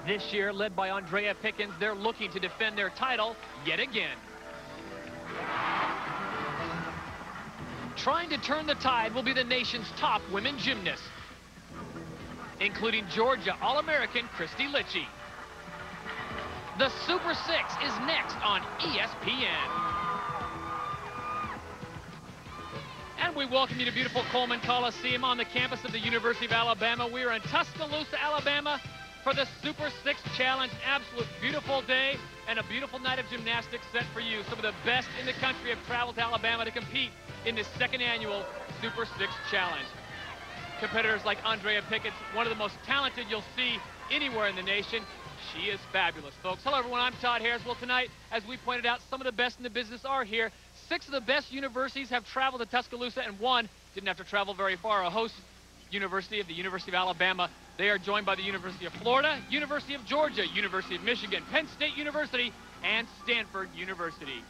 This year, led by Andree Pickens, they're looking to defend their title yet again. Trying to turn the tide will be the nation's top women gymnasts, including Georgia All-American Kristin. The Super Six is next on ESPN. And we welcome you to beautiful Coleman Coliseum on the campus of the University of Alabama. We are in Tuscaloosa, Alabama for the Super Six Challenge. Absolute beautiful day and a beautiful night of gymnastics set for you. Some of the best in the country have traveled to Alabama to compete in this second annual Super Six Challenge. Competitors like Andree Pickens, one of the most talented you'll see anywhere in the nation. She is fabulous, folks. Hello, everyone. I'm Todd Harris. Well, tonight, as we pointed out, some of the best in the business are here. 6 of the best universities have traveled to Tuscaloosa, and 1 didn't have to travel very far. A host university of the University of Alabama. They are joined by the University of Florida, University of Georgia, University of Michigan, Penn State University, and Stanford University.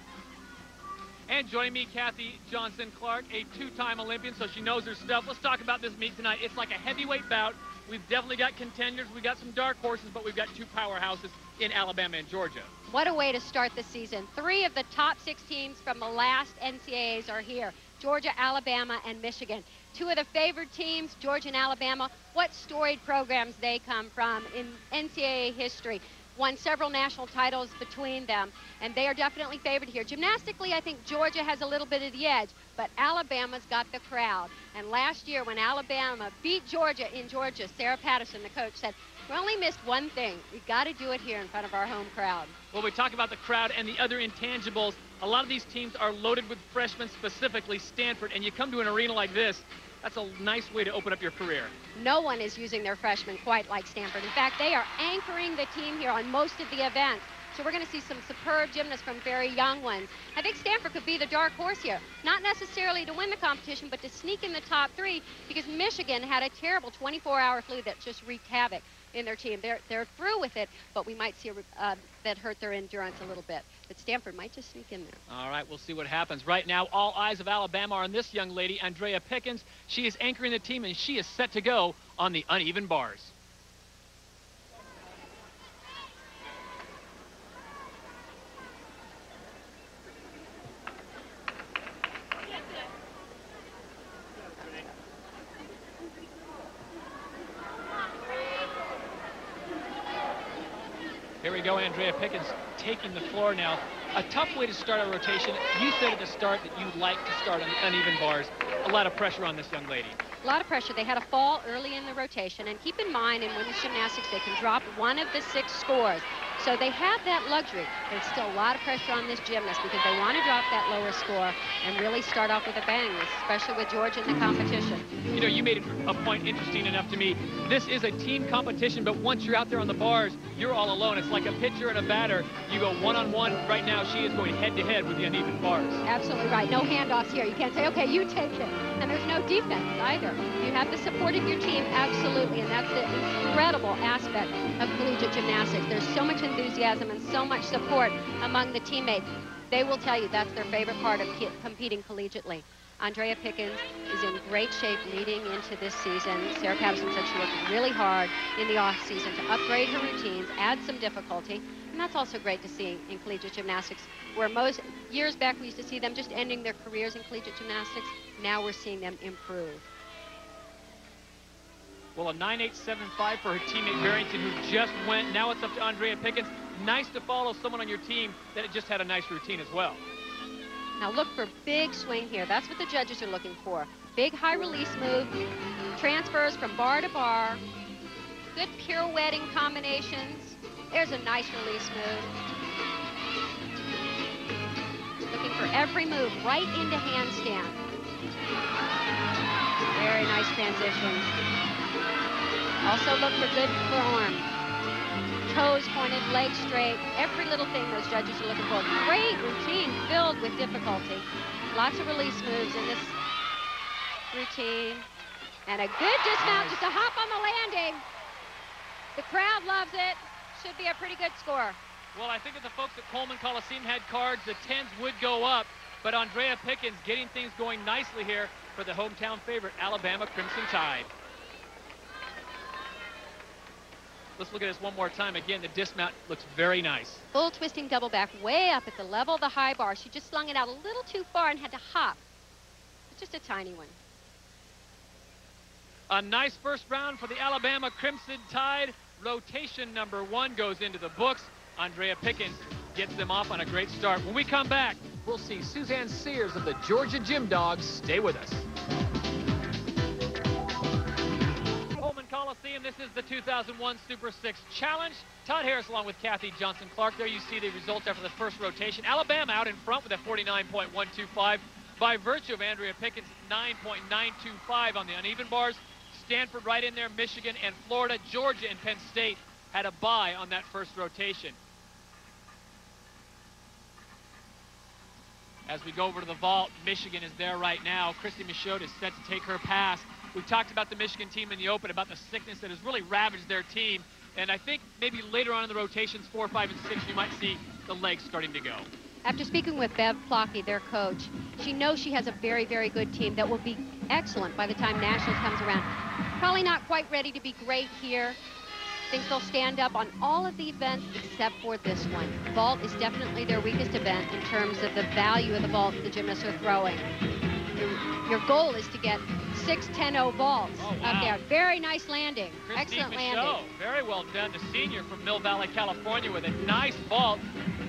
And joining me, Kathy Johnson-Clark, a 2-time Olympian, so she knows her stuff. Let's talk about this meet tonight. It's like a heavyweight bout. We've definitely got contenders. We've got some dark horses, but we've got 2 powerhouses in Alabama and Georgia. What a way to start the season. 3 of the top 6 teams from the last NCAAs are here. Georgia, Alabama, and Michigan. 2 of the favored teams, Georgia and Alabama. What storied programs they come from in NCAA history. Won several national titles between them, and they are definitely favored here. Gymnastically, I think Georgia has a little bit of the edge, but Alabama's got the crowd. And last year when Alabama beat Georgia in Georgia, Sarah Patterson, the coach, said, we only missed one thing. We got to do it here in front of our home crowd. Well, we talk about the crowd and the other intangibles. A lot of these teams are loaded with freshmen, specifically Stanford, and you come to an arena like this, that's a nice way to open up your career. No one is using their freshmen quite like Stanford. In fact, they are anchoring the team here on most of the events. So we're going to see some superb gymnasts from very young ones. I think Stanford could be the dark horse here. Not necessarily to win the competition, but to sneak in the top 3, because Michigan had a terrible 24-hour flu that just wreaked havoc in their team. They're through with it, but we might see that hurt their endurance a little bit. But Stanford might just sneak in there. All right, we'll see what happens. Right now, all eyes of Alabama are on this young lady, Andree Pickens. She is anchoring the team, and she is set to go on the uneven bars. Here we go, Andree Pickens taking the floor now. A tough way to start a rotation. You said at the start that you'd like to start on the uneven bars. A lot of pressure on this young lady. A lot of pressure. They had a fall early in the rotation, and keep in mind in women's gymnastics they can drop 1 of the 6 scores. So they have that luxury. There's still a lot of pressure on this gymnast because they want to drop that lower score and really start off with a bang, especially with Georgia in the competition. You know, you made a point interesting enough to me. This is a team competition, but once you're out there on the bars, you're all alone. It's like a pitcher and a batter. You go one-on-one. Right now, she is going head-to-head with the uneven bars. Absolutely right. No handoffs here. You can't say, okay, you take it. And there's no defense either. You have the support of your team, absolutely, and that's the incredible aspect of collegiate gymnastics. There's so much enthusiasm and so much support among the teammates. They will tell you that's their favorite part of competing collegiately. Andree Pickens is in great shape leading into this season. Sarah Patterson said she worked really hard in the off-season to upgrade her routines, add some difficulty, and that's also great to see in collegiate gymnastics, where most years back we used to see them just ending their careers in collegiate gymnastics. Now we're seeing them improve. Well, a 9.875 for her teammate Barrington, who just went. Now it's up to Andree Pickens. Nice to follow someone on your team that just had a nice routine as well. Now look for big swing here. That's what the judges are looking for. Big high release move, transfers from bar to bar, good pirouetting combinations. There's a nice release move. Looking for every move right into handstand. Very nice transition. Also look for good form. Toes pointed, legs straight, every little thing those judges are looking for. Great routine filled with difficulty. Lots of release moves in this routine. And a good dismount, just a hop on the landing. The crowd loves it. Should be a pretty good score. Well, I think if the folks at Coleman Coliseum had cards, the 10s would go up. But Andree Pickens getting things going nicely here for the hometown favorite, Alabama Crimson Tide. Let's look at this one more time. Again, the dismount looks very nice. Full twisting double back way up at the level of the high bar. She just slung it out a little too far and had to hop. Just a tiny one. A nice first round for the Alabama Crimson Tide. Rotation number 1 goes into the books. Andree Pickens gets them off on a great start. When we come back, we'll see Suzanne Sears of the Georgia Gym Dogs. Stay with us. Coleman Coliseum, this is the 2001 Super 6 Challenge. Todd Harris along with Kathy Johnson-Clark. There you see the results after the first rotation. Alabama out in front with a 49.125 by virtue of Andree Pickens' 9.925 on the uneven bars. Stanford right in there, Michigan and Florida. Georgia and Penn State had a bye on that first rotation. As we go over to the vault, Michigan is there right now. Kristin Michaud is set to take her pass. We've talked about the Michigan team in the open, about the sickness that has really ravaged their team. And I think maybe later on in the rotations, 4, 5, and 6, you might see the legs starting to go. After speaking with Bev Plocky, their coach, she knows she has a very, very good team that will be excellent by the time Nationals comes around. Probably not quite ready to be great here. Thinks they'll stand up on all of the events except for this one. Vault is definitely their weakest event in terms of the value of the vault the gymnasts are throwing. Your goal is to get 6-10-0 vaults up there. Very nice landing. Kristin Excellent Michaud, landing. very well done. The senior from Mill Valley, California with a nice vault.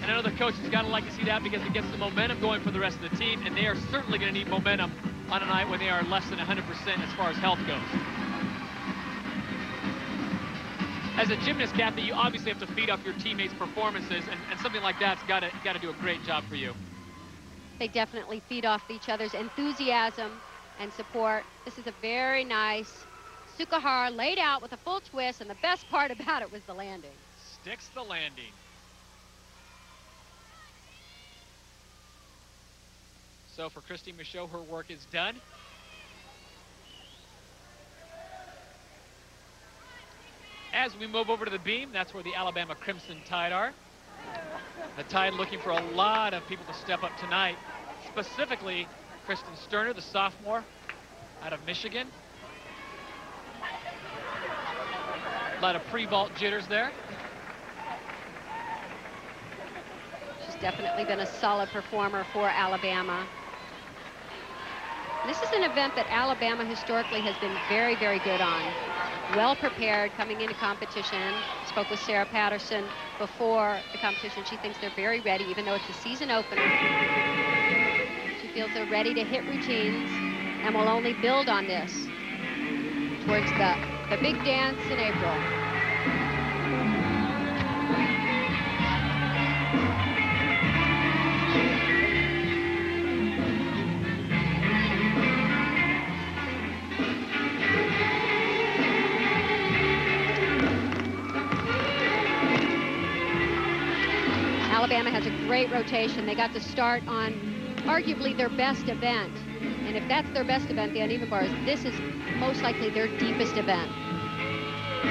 And I know the coach has got to like to see that because it gets the momentum going for the rest of the team. And they are certainly going to need momentum on a night when they are less than 100% as far as health goes. As a gymnast, Kathy, you obviously have to feed off your teammates' performances, and something like that's got to do a great job for you. They definitely feed off each other's enthusiasm and support. This is a very nice Sukahara laid out with a full twist, and the best part about it was the landing. Sticks the landing. So for Kristin Michaud, her work is done. As we move over to the beam, that's where the Alabama Crimson Tide are. The Tide looking for a lot of people to step up tonight, specifically Kristin Sterner, the sophomore out of Michigan. A lot of pre-vault jitters there. She's definitely been a solid performer for Alabama. This is an event that Alabama historically has been very, very good on. Well prepared coming into competition. Spoke with Sarah Patterson before the competition. She thinks they're very ready, even though it's a season opener. She feels they're ready to hit routines and will only build on this towards the big dance in April. Alabama has a great rotation. They got to start on arguably their best event. And if that's their best event, the uneven bars, this is most likely their deepest event.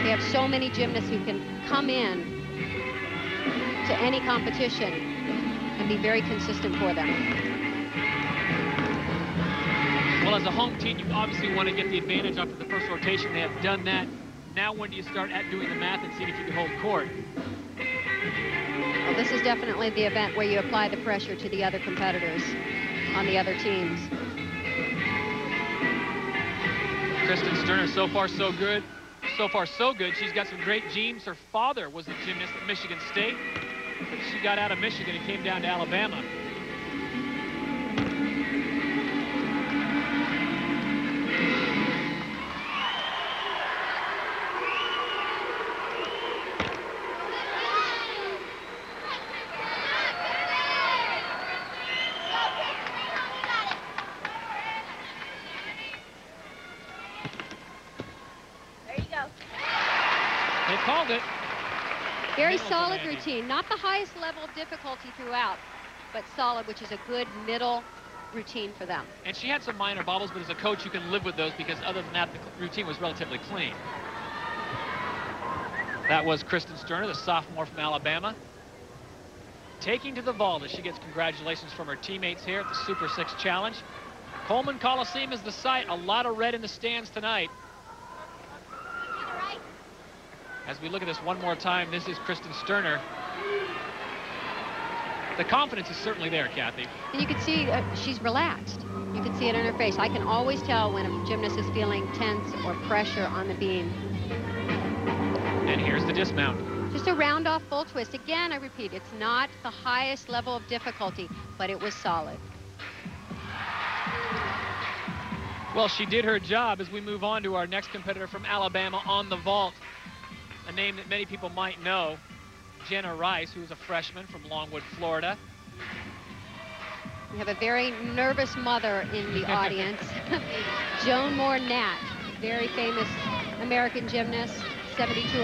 They have so many gymnasts who can come in to any competition and be very consistent for them. Well, as a home team, you obviously want to get the advantage after the first rotation. They have done that. Now when do you start doing the math and seeing if you can hold court? Well, this is definitely the event where you apply the pressure to the other competitors on the other teams. Kristin Sterner, so far so good. So far so good. She's got some great genes. Her father was a gymnast at Michigan State. But she got out of Michigan and came down to Alabama. Very solid routine, not the highest level of difficulty throughout, but solid, which is a good middle routine for them. And she had some minor bobbles, but as a coach, you can live with those because other than that, the routine was relatively clean. That was Kristin Sterner, the sophomore from Alabama, taking to the vault as she gets congratulations from her teammates here at the Super 6 Challenge. Coleman Coliseum is the site. A lot of red in the stands tonight. As we look at this one more time, this is Kristin Sterner. The confidence is certainly there, Kathy. And you can see she's relaxed. You can see it on her face. I can always tell when a gymnast is feeling tense or pressure on the beam. And here's the dismount. Just a round off full twist. Again, I repeat, it's not the highest level of difficulty, but it was solid. Well, she did her job as we move on to our next competitor from Alabama on the vault. A name that many people might know, Jenna Rice, who's a freshman from Longwood, Florida. We have a very nervous mother in the audience. Joan Moore Nat, very famous American gymnast, 72.